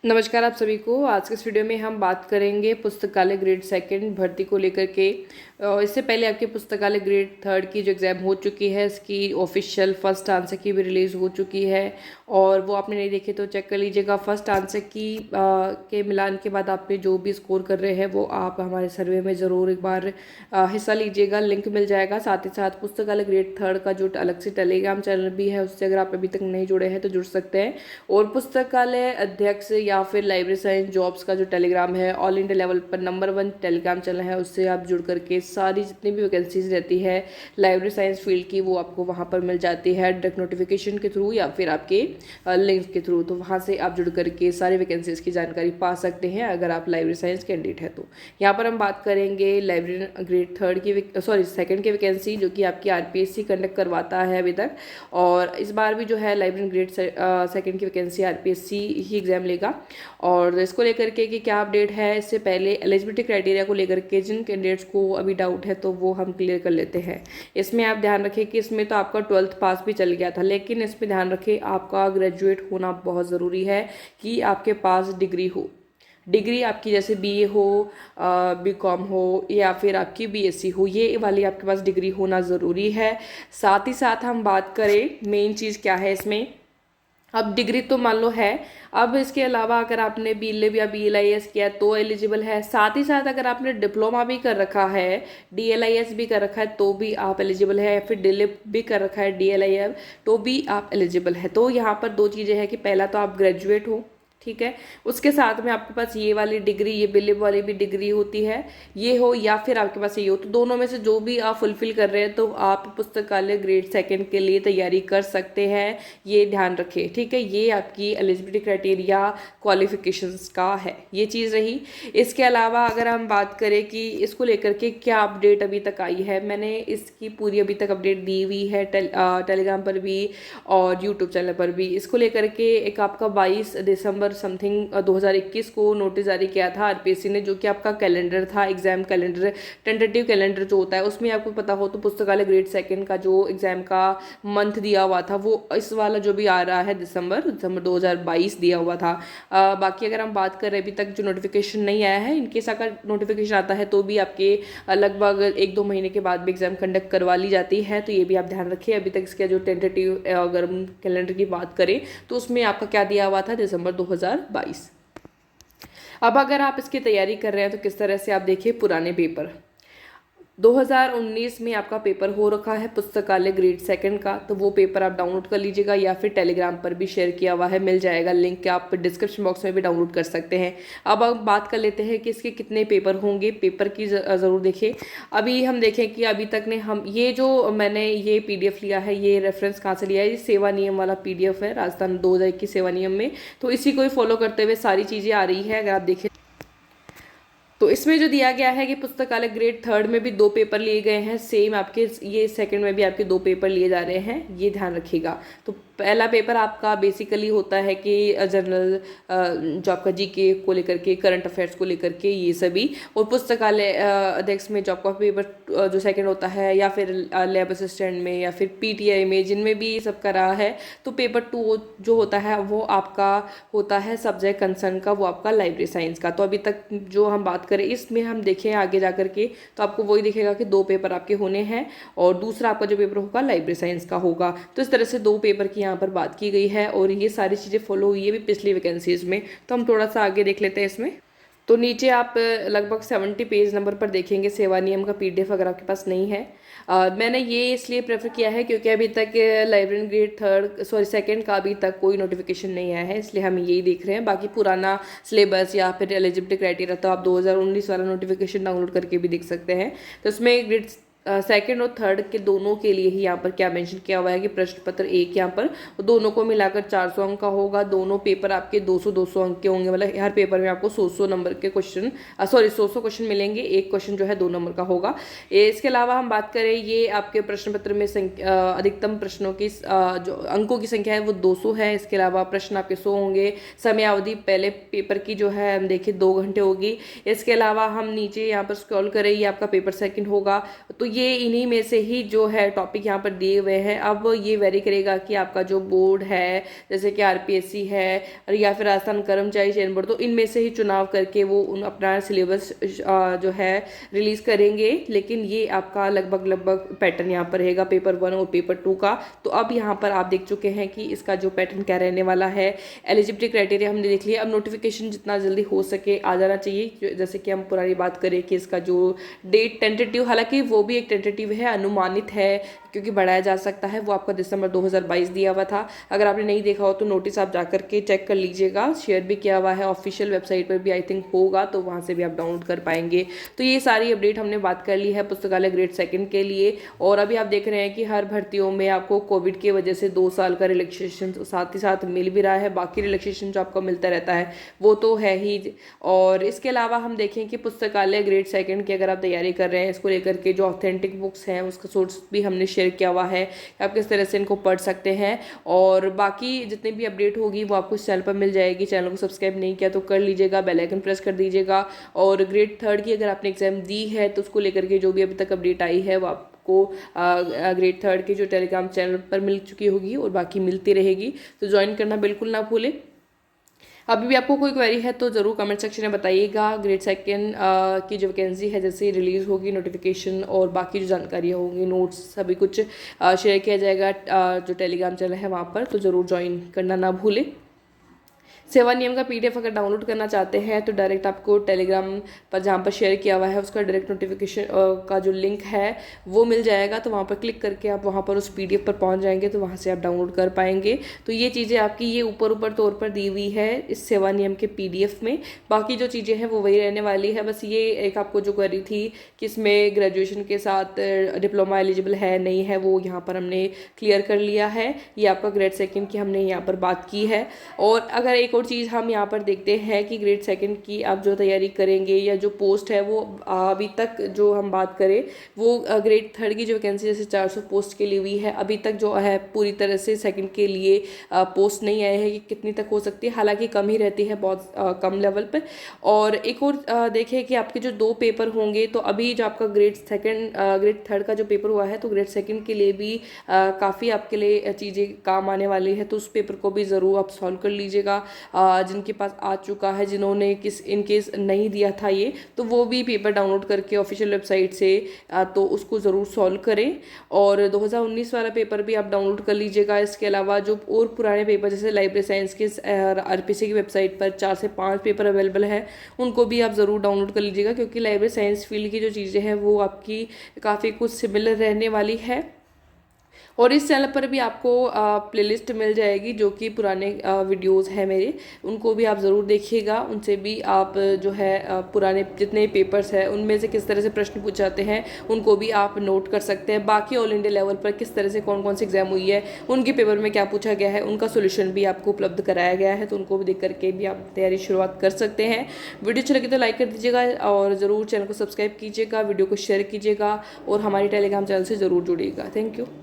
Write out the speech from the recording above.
नमस्कार आप सभी को। आज के इस वीडियो में हम बात करेंगे पुस्तकालय ग्रेड सेकंड भर्ती को लेकर के। इससे पहले आपके पुस्तकालय ग्रेड थर्ड की जो एग्ज़ाम हो चुकी है, इसकी ऑफिशियल फर्स्ट आंसर की भी रिलीज़ हो चुकी है और वो आपने नहीं देखे तो चेक कर लीजिएगा। फर्स्ट आंसर की के मिलान के बाद आपने जो भी स्कोर कर रहे हैं वो आप हमारे सर्वे में ज़रूर एक बार हिस्सा लीजिएगा। लिंक मिल जाएगा। साथ ही साथ पुस्तकालय ग्रेड थर्ड का जो अलग से टेलीग्राम चैनल भी है, उससे अगर आप अभी तक नहीं जुड़े हैं तो जुड़ सकते हैं। और पुस्तकालय अध्यक्ष या फिर लाइब्रेरी साइंस जॉब्स का जो टेलीग्राम है, ऑल इंडिया लेवल पर नंबर 1 टेलीग्राम चैनल है, उससे आप जुड़ करके सारी जितनी भी वैकेंसीज रहती है लाइब्रेरी साइंस फील्ड की, वो आपको वहाँ पर मिल जाती है डायरेक्ट नोटिफिकेशन के थ्रू या फिर आपके लिंक के थ्रू। तो वहाँ से आप जुड़ करके सारी वैकेंसीज की जानकारी पा सकते हैं अगर आप लाइब्रेरी साइंस कैंडिडेट है तो। यहाँ पर हम बात करेंगे लाइब्रेरी ग्रेड थर्ड की सेकंड की वैकेंसी, जो कि आपकी आरपीएससी कंडक्ट करवाता है अभी तक। और इस बार भी जो है लाइब्रेरी ग्रेड सेकंड की वैकेंसी आरपीएससी ही एग्जाम लेगा। और इसको लेकर के कि क्या अपडेट है, इससे पहले एलिजिबिलिटी क्राइटेरिया को लेकर के जिन कैंडिडेट्स को अभी डाउट है तो वो हम क्लियर कर लेते हैं। इसमें आप ध्यान रखें कि इसमें तो आपका 12th पास भी चल गया था, लेकिन इसमें ध्यान रखें आपका ग्रेजुएट होना बहुत ज़रूरी है कि आपके पास डिग्री हो। डिग्री आपकी जैसे बीए हो, बीकॉम हो या फिर आपकी बीएससी हो, ये वाली आपके पास डिग्री होना ज़रूरी है। साथ ही साथ हम बात करें मेन चीज़ क्या है इसमें। अब डिग्री तो मान लो है, अब इसके अलावा अगर आपने बीएलएब या बीएलआईएस किया तो एलिजिबल है। साथ ही साथ अगर आपने डिप्लोमा भी कर रखा है, डीएलआईएस भी कर रखा है तो भी आप एलिजिबल है, या फिर डीएलएब भी कर रखा है डीएलआईएब तो भी आप एलिजिबल है। तो यहाँ पर दो चीज़ें हैं कि पहला तो आप ग्रेजुएट हो, ठीक है, उसके साथ में आपके पास ये वाली डिग्री, ये बीएलएब वाली भी डिग्री होती है, ये हो या फिर आपके पास ये हो, तो दोनों में से जो भी आप फुलफिल कर रहे हैं तो आप पुस्तकालय ग्रेड सेकंड के लिए तैयारी कर सकते हैं। ये ध्यान रखें, ठीक है। ये आपकी एलिजिबिलिटी क्राइटेरिया क्वालिफिकेशंस का है, ये चीज़ रही। इसके अलावा अगर हम बात करें कि इसको लेकर के क्या अपडेट अभी तक आई है, मैंने इसकी पूरी अभी तक अपडेट दी हुई है टेलीग्राम पर भी और यूट्यूब चैनल पर भी। इसको लेकर के एक आपका 22 दिसंबर समथिंग 2021 को नोटिस जारी किया था आरपीएससी ने, जो कि आपका कैलेंडर था, एग्जाम कैलेंडर, टेंटेटिव कैलेंडर जो होता है, उसमें आपको पता हो तो पुस्तकालय ग्रेड सेकंड का जो एग्जाम का मंथ दिया हुआ था वो इस वाला जो भी आ रहा है दिसंबर 2022 दिया हुआ था। बाकी अगर हम बात करें अभी तक जो नोटिफिकेशन नहीं आया है, इनकेस अगर नोटिफिकेशन आता है तो भी आपके लगभग 1-2 महीने के बाद भी एग्जाम कंडक्ट करवा ली जाती है, तो ये भी आप ध्यान रखिए। अभी तक इसका जो टेंटेटिव अगर कैलेंडर की बात करें तो उसमें आपका क्या दिया हुआ था, दिसंबर 2022। अब अगर आप इसकी तैयारी कर रहे हैं तो किस तरह से आप देखिए पुराने पेपर 2019 में आपका पेपर हो रखा है पुस्तकालय ग्रेड सेकंड का, तो वो पेपर आप डाउनलोड कर लीजिएगा या फिर टेलीग्राम पर भी शेयर किया हुआ है, मिल जाएगा लिंक, आप डिस्क्रिप्शन बॉक्स में भी डाउनलोड कर सकते हैं। अब हम बात कर लेते हैं कि इसके कितने पेपर होंगे। पेपर की ज़रूर देखिए। अभी हम देखें कि अभी तक ने हम ये जो मैंने ये पीडीएफ लिया है, ये रेफरेंस कहाँ से लिया है, ये सेवा नियम वाला पीडीएफ है, राजस्थान 2021 सेवा नियम में, तो इसी को ही फॉलो करते हुए सारी चीज़ें आ रही है। अगर आप देखें तो इसमें जो दिया गया है कि पुस्तकालय ग्रेड थर्ड में भी 2 पेपर लिए गए हैं, सेम आपके ये सेकंड में भी आपके 2 पेपर लिए जा रहे हैं, ये ध्यान रखिएगा। तो पहला पेपर आपका बेसिकली होता है कि जनरल जो आपका जीके को लेकर के, करंट अफेयर्स को लेकर के ये सभी, और पुस्तकालय अध्यक्ष में जो आपका पेपर जो सेकंड होता है, या फिर लैब असिस्टेंट में या फिर पीटीआई में, जिनमें भी ये सब का रहा है, तो पेपर 2 जो होता है वो आपका होता है सब्जेक्ट कंसर्न का, वो आपका लाइब्रेरी साइंस का। तो अभी तक जो हम बात करें इसमें हम देखें आगे जा करके तो आपको वही दिखेगा कि 2 पेपर आपके होने हैं और दूसरा आपका जो पेपर होगा लाइब्रेरी साइंस का होगा। तो इस तरह से 2 पेपर की यहाँ पर बात की गई है और ये सारी चीज़ें फॉलो हुई है भी पिछली वैकेंसीज में। तो हम थोड़ा सा आगे देख लेते हैं इसमें। तो नीचे आप लगभग 70 पेज नंबर पर देखेंगे सेवा नियम का पीडीएफ, अगर आपके पास नहीं है। मैंने ये इसलिए प्रेफर किया है क्योंकि अभी तक लाइब्रेरी ग्रेड सेकंड का अभी तक कोई नोटिफिकेशन नहीं आया है, इसलिए हम यही देख रहे हैं। बाकी पुराना सिलेबस या फिर एलिजिबिलिटी क्राइटेरिया तो आप 2019 वाला नोटिफिकेशन डाउनलोड करके भी देख सकते हैं। तो इसमें ग्रेड सेकंड और थर्ड के दोनों के लिए ही यहाँ पर क्या मेंशन किया हुआ है कि प्रश्न पत्र एक यहाँ पर दोनों को मिलाकर 400 अंक का होगा। दोनों पेपर आपके 200-200 अंक के होंगे, मतलब हर पेपर में आपको 100-100 नंबर के क्वेश्चन 100-100 क्वेश्चन मिलेंगे, एक क्वेश्चन जो है 2 नंबर का होगा। इसके अलावा हम बात करें, ये आपके प्रश्न पत्र में अधिकतम प्रश्नों की जो अंकों की संख्या है वो 200 है। इसके अलावा प्रश्न आपके 100 होंगे। समय अवधि पहले पेपर की जो है हम देखिए 2 घंटे होगी। इसके अलावा हम नीचे यहाँ पर स्क्रॉल करें, ये आपका पेपर सेकंड होगा, तो ये इन्हीं में से ही जो है टॉपिक यहाँ पर दिए हुए हैं। अब ये वेरी करेगा कि आपका जो बोर्ड है, जैसे कि आरपीएससी है या फिर राजस्थान कर्मचारी चयन बोर्ड, तो इनमें से ही चुनाव करके वो अपना सिलेबस जो है रिलीज करेंगे। लेकिन ये आपका लगभग पैटर्न यहाँ पर रहेगा पेपर 1 और पेपर 2 का। तो अब यहाँ पर आप देख चुके हैं कि इसका जो पैटर्न क्या रहने वाला है। एलिजिबिलिटी क्राइटेरिया हमने देख लिया। अब नोटिफिकेशन जितना जल्दी हो सके आ जाना चाहिए। जैसे कि हम पुरानी बात करें कि इसका जो डेट टेंटेटिव, हालांकि वो भी एक टेंटेटिव है, अनुमानित है, क्योंकि बढ़ाया जा सकता है। वो आपका दिसंबर 2022 दिया हुआ था। अगर आपने नहीं देखा हो तो नोटिस आप जाकर के चेक कर लीजिएगा, शेयर भी किया हुआ है ऑफिशियल वेबसाइट पर भी आई थिंक होगा, तो वहाँ से भी आप डाउनलोड कर पाएंगे। तो ये सारी अपडेट हमने बात कर ली है पुस्तकालय ग्रेड 2 के लिए। और अभी आप देख रहे हैं कि हर भर्तियों में आपको कोविड की वजह से 2 साल का रिलैक्सेशन साथ ही साथ मिल भी रहा है। बाकी रिलैक्सेशन जो आपको मिलता रहता है वो तो है ही। और इसके अलावा हम देखें कि पुस्तकालय ग्रेड 2 की अगर आप तैयारी कर रहे हैं, इसको लेकर के जो ऑथेंटिक बुक्स हैं उसका सोर्स भी हमने शेयर किया हुआ है, आप किस तरह से इनको पढ़ सकते हैं। और बाकी जितनी भी अपडेट होगी वो आपको इस चैनल पर मिल जाएगी। चैनल को सब्सक्राइब नहीं किया तो कर लीजिएगा, बेल आइकन प्रेस कर दीजिएगा। और ग्रेड 3 की अगर आपने एग्जाम दी है तो उसको लेकर के जो भी अभी तक अपडेट आई है वो आपको ग्रेड 3 के जो टेलीग्राम चैनल पर मिल चुकी होगी और बाकी मिलती रहेगी, तो ज्वाइन करना बिल्कुल ना भूलें। अभी भी आपको कोई क्वेरी है तो ज़रूर कमेंट सेक्शन में बताइएगा। ग्रेड 2 की जो वैकेंसी है जैसे ही रिलीज़ होगी नोटिफिकेशन और बाकी जो जानकारियाँ होंगी, नोट्स, सभी कुछ शेयर किया जाएगा जो टेलीग्राम चैनल है वहाँ पर, तो ज़रूर ज्वाइन करना ना भूलें। सेवा नियम का पीडीएफ अगर डाउनलोड करना चाहते हैं तो डायरेक्ट आपको टेलीग्राम पर जहाँ पर शेयर किया हुआ है उसका डायरेक्ट नोटिफिकेशन का जो लिंक है वो मिल जाएगा। तो वहाँ पर क्लिक करके आप वहाँ पर उस पीडीएफ पर पहुँच जाएंगे, तो वहाँ से आप डाउनलोड कर पाएंगे। तो ये चीज़ें आपकी ये ऊपर तौर पर दी हुई है इस सेवा नियम के पीडीएफ में। बाकी जो चीज़ें हैं वो वही रहने वाली है। बस ये एक आपको जो क्वेरी थी कि इसमें ग्रेजुएशन के साथ डिप्लोमा एलिजिबल है नहीं है, वो यहाँ पर हमने क्लियर कर लिया है। ये आपका ग्रेड 2 की हमने यहाँ पर बात की है। और अगर एक और चीज़ हम यहाँ पर देखते हैं कि ग्रेड 2 की आप जो तैयारी करेंगे या जो पोस्ट है वो अभी तक जो हम बात करें वो ग्रेड 3 की जो वैकेंसी जैसे 400 पोस्ट के लिए हुई है, अभी तक जो है पूरी तरह से 2 के लिए पोस्ट नहीं आए हैं कि कितनी तक हो सकती है, हालांकि कम ही रहती है, बहुत कम लेवल पर। और एक और देखें कि आपके जो 2 पेपर होंगे, तो अभी जो आपका ग्रेड 3 का जो पेपर हुआ है तो ग्रेड 2 के लिए भी काफ़ी आपके लिए चीज़ें काम आने वाली है। तो उस पेपर को भी ज़रूर आप सॉल्व कर लीजिएगा। जिनके पास आ चुका है, जिन्होंने इन केस नहीं दिया था ये, तो वो भी पेपर डाउनलोड करके ऑफिशियल वेबसाइट से तो उसको ज़रूर सॉल्व करें। और 2019 वाला पेपर भी आप डाउनलोड कर लीजिएगा। इसके अलावा जो और पुराने पेपर जैसे लाइब्रेरी साइंस के आरपीसी की वेबसाइट पर 4 से 5 पेपर अवेलेबल है, उनको भी आप ज़रूर डाउनलोड कर लीजिएगा, क्योंकि लाइब्रेरी साइंस फील्ड की जो चीज़ें हैं वो आपकी काफ़ी कुछ सिमिलर रहने वाली है। और इस चैनल पर भी आपको प्लेलिस्ट मिल जाएगी जो कि पुराने वीडियोस हैं मेरे, उनको भी आप ज़रूर देखिएगा। उनसे भी आप जो है पुराने जितने पेपर्स हैं उनमें से किस तरह से प्रश्न पूछे जाते हैं उनको भी आप नोट कर सकते हैं। बाकी ऑल इंडिया लेवल पर किस तरह से कौन कौन सी एग्जाम हुई है, उनके पेपर में क्या पूछा गया है, उनका सोल्यूशन भी आपको उपलब्ध कराया गया है, तो उनको भी देख करके भी आप तैयारी शुरुआत कर सकते हैं। वीडियो अच्छी लगी तो लाइक कर दीजिएगा और ज़रूर चैनल को सब्सक्राइब कीजिएगा, वीडियो को शेयर कीजिएगा और हमारे टेलीग्राम चैनल से ज़रूर जुड़िएगा। Thank you.